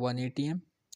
1 ATM،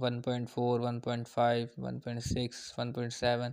1.4 1.5 1.6 1.7،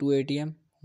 2 ATM،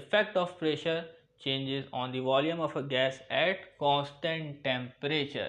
effect of pressure changes on the volume of a gas at constant temperature۔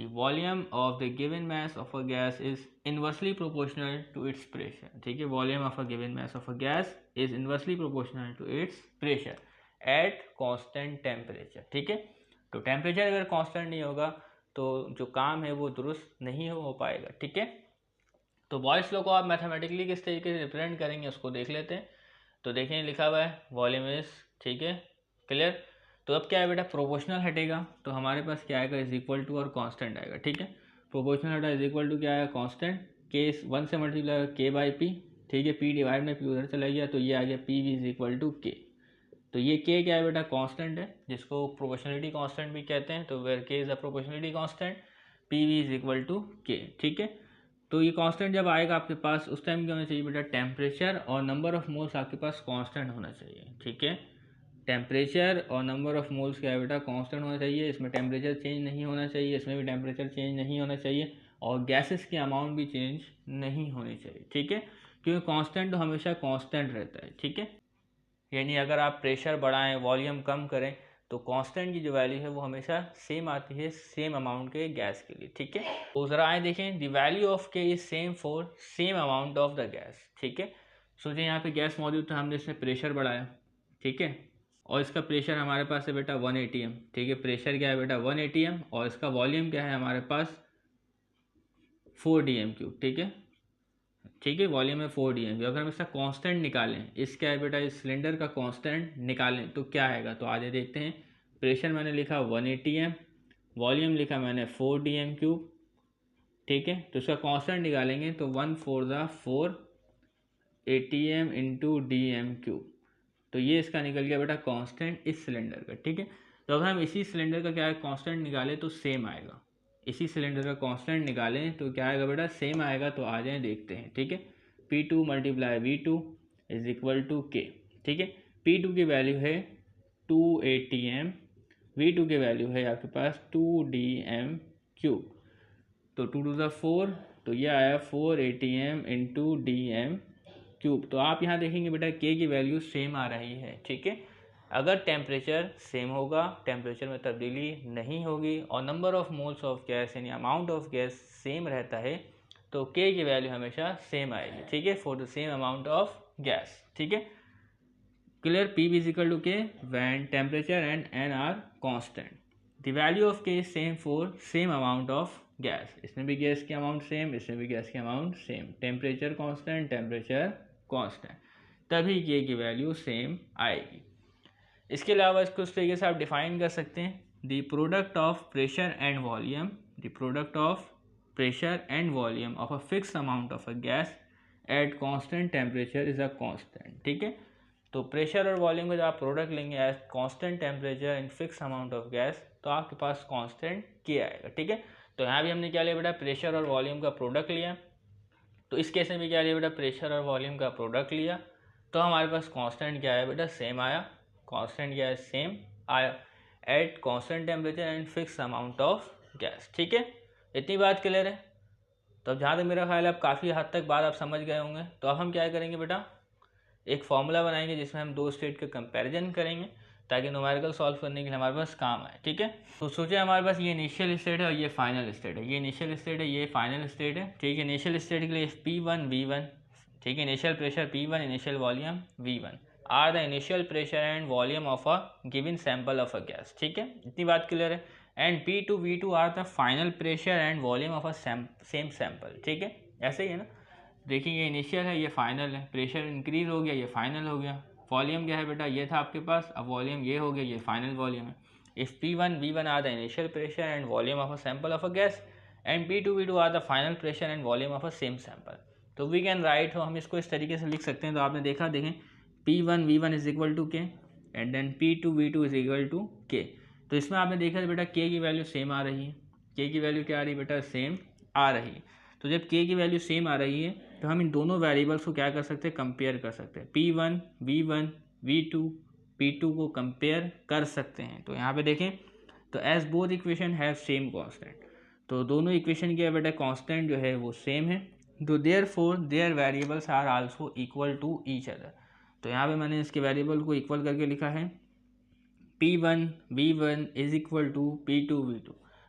the volume of the given mass of a gas is inversely proportional to its pressure. ठीक है, volume of a given mass of a gas is inversely proportional to its pressure at constant temperature. ठीक है, तो temperature अगर constant नहीं होगा तो जो काम है वो दुरुस्त नहीं हो पाएगा. ठीक है, तो बॉयस लॉ को आप मैथमेटिकली किस तरीके से रिप्रेजेंट करेंगे उसको देख लेते हैं. तो देखें लिखा हुआ है वॉल्यूम इज, ठीक है, क्लियर. तो अब क्या है बेटा, प्रोपोर्शनल हटेगा तो हमारे पास क्या आएगा, इज इक्वल टू और कांस्टेंट आएगा. ठीक है, प्रोपोर्शनल हटा इज इक्वल टू क्या आएगा, कांस्टेंट. के 1 से मल्टीप्लाई के बाई पी. ठीक है, पी डिवाइड में पी उधर चला गया तो ये आ गया P V is equal to K. तो ये के क्या है बेटा, कांस्टेंट है जिसको प्रोपोर्शनलिटी कांस्टेंट भी कहते हैं. तो where K is a proportionality constant, P V is equal to K. ठीक है, तो ये कांस्टेंट जब आएगा आपके पास उस टाइम क्या होना चाहिए बेटा, टेम्परेचर और नंबर ऑफ मोल्स आपके पास कांस्टेंट होना चाहिए. ठीक है, टेम्परेचर और नंबर ऑफ मोल्स क्या है बेटा, कांस्टेंट होना चाहिए. इसमें टेम्परेचर चेंज नहीं होना चाहिए, इसमें भी टेम्परेचर चेंज नहीं होना चाहिए, और गैसेस की अमाउंट भी चेंज नहीं होनी चाहिए. ठीक है, क्योंकि कांस्टेंट तो हमेशा कांस्टेंट रहता है. ठीक है, यानी अगर आप प्रेशर बढ़ाएं, वॉल्यूम कम करें तो कांस्टेंट की जो वैल्यू है वो हमेशा सेम आती है सेम अमाउंट के गैस के लिए. ठीक है, तो ज़रा आए देखें, the value of K is same for same amount of the gas. ठीक है, सोचिए यहाँ पे गैस मौजूद था, हमने इसमें प्रेशर बढ़ाया. ठीक है, और इसका प्रेशर हमारे पास है बेटा 1 atm. ठीक है, प्रेशर क्या है बेटा 1 atm, और इसका वॉल्यूम क्या है हमारे पास 4 dm³. ठीक है, ठीक है, वॉल्यूम है 4 dm³. अगर हम इसका कांस्टेंट निकालें, इसका है बेटा इस सिलेंडर का कांस्टेंट निकालें तो क्या आएगा, तो आगे देखते हैं. प्रेशर मैंने लिखा 1 atm, वॉल्यूम लिखा मैंने 4 dm³. ठीक है, तो इसका कांस्टेंट निकालेंगे तो 1 4 4 atm इंटू dm³. तो ये इसका निकल गया बेटा कांस्टेंट इस सिलेंडर का. ठीक है, तो अगर हम इसी सिलेंडर का क्या है कांस्टेंट निकालें तो सेम आएगा. इसी सिलेंडर का कांस्टेंट निकालें तो क्या आएगा बेटा, सेम आएगा. तो आ जाए देखते हैं. ठीक है, P2 multiply V2 is equal to K. ठीक है, P2 की वैल्यू है 2 atm, V2 की वैल्यू है आपके पास 2 dm³. तो 2 2 4, तो ये आया 4 atm इंटू dm³. तो आप यहाँ देखेंगे बेटा के की वैल्यू सेम आ रही है. ठीक है, अगर टेम्परेचर सेम होगा, टेम्परेचर में तब्दीली नहीं होगी, और number of moles of gas यानी अमाउंट ऑफ गैस सेम रहता है तो के की वैल्यू हमेशा सेम आएगी. ठीक है, for the same amount of gas. ठीक है, clear. P V is equal to K when temperature and N R constant. The value of K is same for same amount of gas. इसमें भी gas की amount same, इसमें भी gas की amount same. Temperature constant, temperature constant, तभी के की value same आएगी. इसके अलावा इसको उस तरीके से आप डिफाइन कर सकते हैं, the product of pressure and volume, the product of pressure and volume of a fix amount of a gas at constant temperature is a constant. ठीक है, तो प्रेशर और वॉल्यूम का जब आप प्रोडक्ट लेंगे at constant temperature in fix amount of gas तो आपके पास कांस्टेंट के आएगा. ठीक है, तो यहाँ भी हमने क्या लिया बेटा, प्रेशर और वॉल्यूम का प्रोडक्ट लिया. तो इस केस में भी क्या लिया बेटा, प्रेशर और वॉल्यूम का प्रोडक्ट लिया. तो हमारे पास कांस्टेंट क्या है बेटा, सेम आया. कांस्टेंट क्या है, सेम आया at constant temperature and fix amount of gas. ठीक है, इतनी बात क्लियर है. तो अब जहाँ तक मेरा ख्याल है अब काफ़ी हद तक बात आप समझ गए होंगे. तो अब हम क्या करेंगे बेटा, एक फॉर्मूला बनाएंगे जिसमें हम दो स्टेट का कंपैरिजन करेंगे ताकि न्यूमेरिकल सॉल्व करने के लिए हमारे पास काम आए. ठीक है, तो सोचिए हमारे पास ये इनिशियल स्टेट है और ये फाइनल स्टेट है. ये इनिशियल स्टेट है, ये फाइनल स्टेट है. ठीक है, इनिशियल स्टेट के लिए P1 V1, ठीक है, initial pressure P1, initial volume V1 are the initial pressure and volume of a given sample of a gas. ठीक है, इतनी बात क्लियर है. And P2 V2 are the final pressure and volume of a same sample. ठीक है, ऐसे ही है ना. देखिए ये इनिशियल है, ये फाइनल है. प्रेशर इंक्रीज हो गया, ये फाइनल हो गया. वॉल्यूम क्या है बेटा, ये था आपके पास, अब वॉल्यूम ये हो गया, ये फाइनल वॉल्यूम है. If P1 V1 are the initial pressure and volume of a sample of a gas and P2 V2 are the final pressure and volume of a same sample. तो we can write, हम इसको इस तरीके से लिख सकते हैं. तो आपने देखा, देखें P1 V1 is equal to K and then P2 V2 is equal to K. तो इसमें आपने देखा बेटा के की वैल्यू सेम आ रही है. के की वैल्यू क्या आ रही है बेटा, सेम आ रही है. तो जब के की वैल्यू सेम आ रही है तो हम इन दोनों वेरिएबल्स को क्या कर सकते हैं, कंपेयर कर सकते हैं. P1 V1 V2 P2 को कंपेयर कर सकते हैं. तो यहाँ पे देखें, तो as both equation have same constant, तो दोनों इक्वेशन के बेटा कांस्टेंट जो है वो सेम है. तो therefore their variables are also equal to each other. तो यहाँ पे मैंने इसके वेरिएबल को इक्वल करके लिखा है P1 V1 is equal to P2 V2.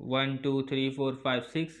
1 2 3 4 5 6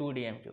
2 DMQ.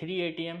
3 ATM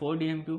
4 DMQ,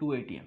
2 ATM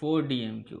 4 DMQ.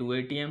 2 ATM.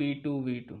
P2 V2.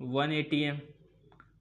1 ATM.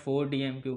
4 DMQ.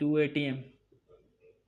2 ATM.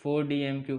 4 DMQ.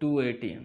2 ATM.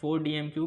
4 DMQ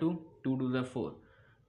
2 2 2 4.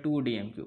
2 DMQ.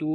2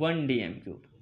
1 DM³.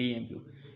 DM³.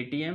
ATM.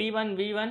P1 V1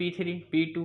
P3 P2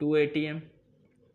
2 ATM.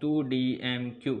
2 DM³.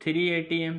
3 ATM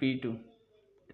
P2.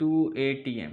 2 ATM.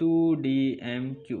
2 DM³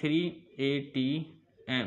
3 ATM.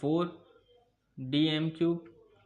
4 DM³.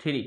3.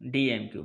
DM³.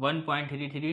1.33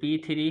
P3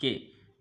K.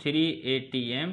3 ATM،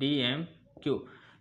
DM³.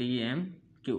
DM³.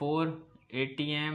4 ATM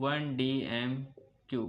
1 DM³.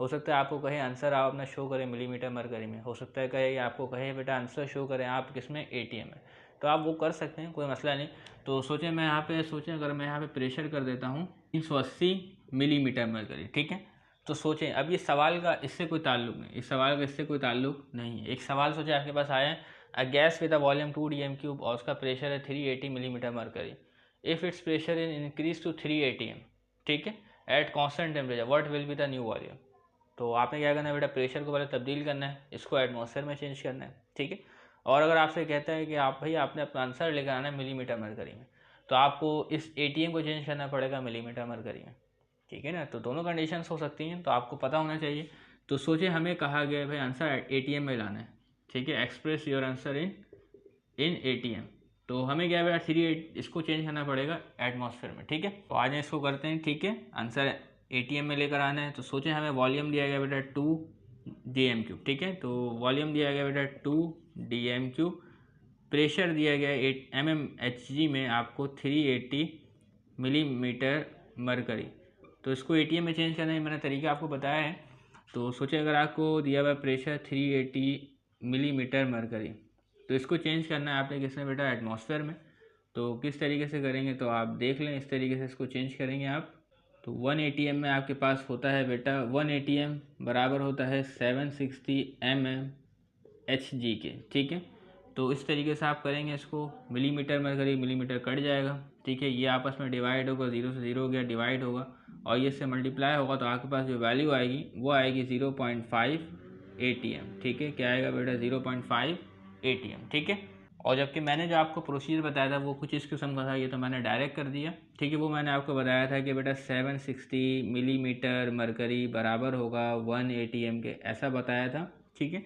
हो सकता है आपको कहे answer आप अपना show करें millimetre mercury में, हो सकता है कहे आपको कहे बेटा आंसर शो करें आप किसमें ATM में, तो आप वो कर सकते हैं, कोई मसला नहीं। तो सोचें मैं यहाँ पे अगर मैं यहाँ पे प्रेशर कर देता हूँ 380 मिलीमीटर मरकरी, ठीक है। तो सोचें अब ये सवाल का इससे कोई ताल्लुक नहीं, इस सवाल का इससे कोई ताल्लुक नहीं है। एक सवाल सोचें आपके पास आया है, a gas with a volume 2 dm cube और उसका प्रेशर है 380 millimetre mercury, if it's pressure in increase to 3 atm, ठीक है, at constant temperature what will be the new volume. तो आपने क्या करना है बेटा, प्रेशर को पहले तब्दील करना है, इसको एटमॉस्फेयर में चेंज करना है, ठीक है। और अगर आपसे कहता है कि आप भाई आपने अपना आंसर लेकर आना है मिलीमीटर मरकरी में, तो आपको इस ATM को चेंज करना पड़ेगा मिलीमीटर मरकरी में, ठीक है ना। तो दोनों कंडीशंस हो सकती हैं, तो आपको पता होना चाहिए। तो सोचिए हमें कहा गया है भाई आंसर ATM में लाना है, ठीक है, express your answer in ATM। तो हमें क्या बेटा 38 इसको चेंज करना पड़ेगा एटमॉस्फेयर में, ठीक है। तो आज इसको करते हैं, ठीक है, आंसर ATM में लेकर आना है। तो सोचें हमें वॉल्यूम दिया गया बेटा 2 dm क्यूब, ठीक है, तो वॉल्यूम दिया गया बेटा 2 dm क्यूब, प्रेशर दिया गया 8 mmHg में आपको 380 मिलीमीटर मरकरी। तो इसको ATM में चेंज करने का मैंने तरीका आपको बताया है। तो सोचें अगर आपको दिया हुआ प्रेशर 380 मिलीमीटर मरकरी, तो इसको चेंज करना है आपने किसमें बेटा, एटमॉस्फेयर में। तो किस तरीके से करेंगे तो आप देख लें, इस तरीके से इसको चेंज करेंगे आप। तो 1 ATM में आपके पास होता है बेटा 1 ATM बराबर होता है 760 mmHg के, ठीक है। तो इस तरीके से आप करेंगे इसको, मिलीमीटर मरकरी मिलीमीटर कट जाएगा, ठीक है, ये आपस में डिवाइड होगा, 0 से 0 हो गया, डिवाइड होगा और ये से मल्टीप्लाई होगा, तो आपके पास जो वैल्यू आएगी वो आएगी 0.5 ATM, ठीक है। क्या आएगा बेटा 0.5 ATM, ठीक है। और जबकि मैंने जो आपको प्रोसीजर बताया था वो कुछ इस किस्म का था, ये तो मैंने डायरेक्ट कर दिया, ठीक है। वो मैंने आपको बताया था कि बेटा 760 मिलीमीटर मरकरी बराबर होगा 1 ATM के, ऐसा बताया था, ठीक है।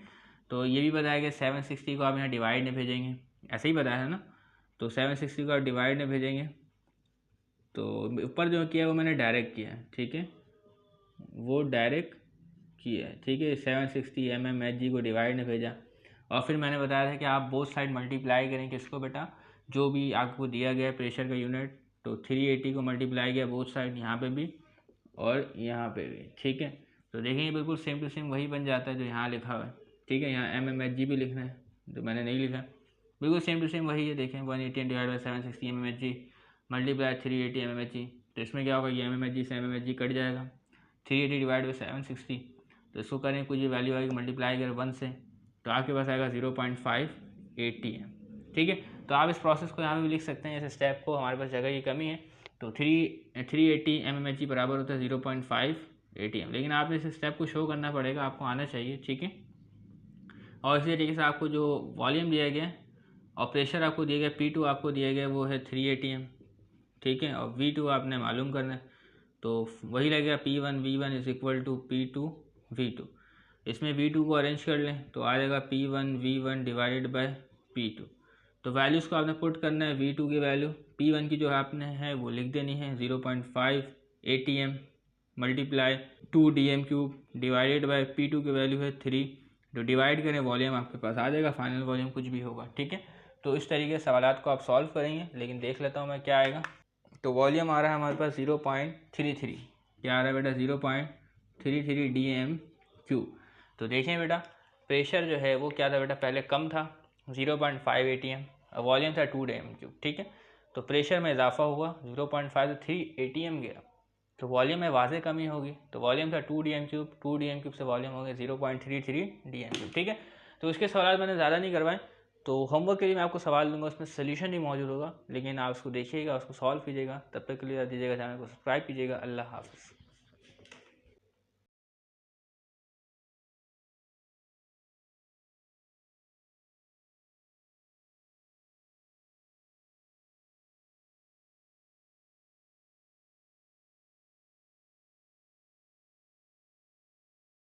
तो ये भी बताया कि 760 को आप यहाँ डिवाइड में भेजेंगे, ऐसे ही बताया है ना। तो 760 को आप डिवाइड में भेजेंगे, तो ऊपर जो किया है वो मैंने डायरेक्ट किया है, ठीक है, वो डायरेक्ट किया है, ठीक है। 760 mmHg को डिवाइड में भेजा और फिर मैंने बताया था कि आप बोथ साइड मल्टीप्लाई करें किसको बेटा, जो भी आपको दिया गया प्रेशर का यूनिट, तो 380 को मल्टीप्लाई किया बोथ साइड, यहाँ पे भी और यहाँ पे भी, ठीक है। तो देखेंगे बिल्कुल सेम टू सेम वही बन जाता है जो यहाँ लिखा हुआ है, ठीक है। यहाँ mmHg भी लिखना है, तो मैंने नहीं लिखा, बिल्कुल सेम टू सेम वही है। देखें 180 divide by 760 mmHg multiply 380 mmHg, तो इसमें क्या होगा, ये mmHg से mmHg कट जाएगा, 380 डिवाइड बाई 760, तो इसको करें कुछ ये वैल्यू आएगी, मल्टीप्लाई करें 1 से, तो आपके पास आएगा 0.5 ATM, ठीक है। तो आप इस प्रोसेस को यहाँ पे भी लिख सकते हैं, इस स्टेप को, हमारे पास जगह की कमी है। तो 380 mmHg बराबर होता है 0.5 ATM, लेकिन आपने इस स्टेप को शो करना पड़ेगा, आपको आना चाहिए, ठीक है। और इसी तरीके से आपको जो वॉल्यूम दिया गया और प्रेशर आपको दिया गया P2 आपको दिया गया वो है 3 ATM, ठीक है, और V2 आपने मालूम करना है, तो वही लगेगा P1 V1 is equal to P2 V2। इसमें V2 को अरेंज कर लें तो आ जाएगा P1 V1 divided by P2। तो वैल्यूज़ को आपने पुट करना है, V2 की वैल्यू P1 की जो आपने है वो लिख देनी है 0.5 ATM multiply 2 dm cube divided by P2 की वैल्यू है 3, जो डिवाइड करें वॉल्यूम आपके पास आ जाएगा, फाइनल वॉल्यूम कुछ भी होगा, ठीक है। तो इस तरीके से सवालात को आप सॉल्व करेंगे, लेकिन देख लेता हूँ मैं क्या आएगा। तो वॉल्यूम आ रहा है हमारे पास 0.33, क्या आ रहा है बेटा 0.33 dm क्यूब। तो देखें बेटा प्रेशर जो है वो क्या था बेटा, पहले कम था 0.5 ATM, वॉल्यूम था 2 dm क्यूब, ठीक है। तो प्रेशर में इजाफा हुआ 0.5 से 3 ATM गया, तो वॉल्यूम में वाज़े कमी होगी। तो वॉल्यूम था 2 dm क्यूब, 2 dm क्यूब से वॉल्यूम हो गया 0.33 dm क्यूब, ठीक है। तो इसके सवाल मैंने ज़्यादा नहीं करवाए, तो होमवर्क के लिए मैं आपको सवाल दूंगा, उसमें सोल्यूशन ही मौजूद होगा, लेकिन आप उसको देखिएगा, उसको सॉल्व कीजिएगा। तब तक के लिए दीजिएगा, चैनल को सब्सक्राइब कीजिएगा। अल्लाह हाफ़िज़।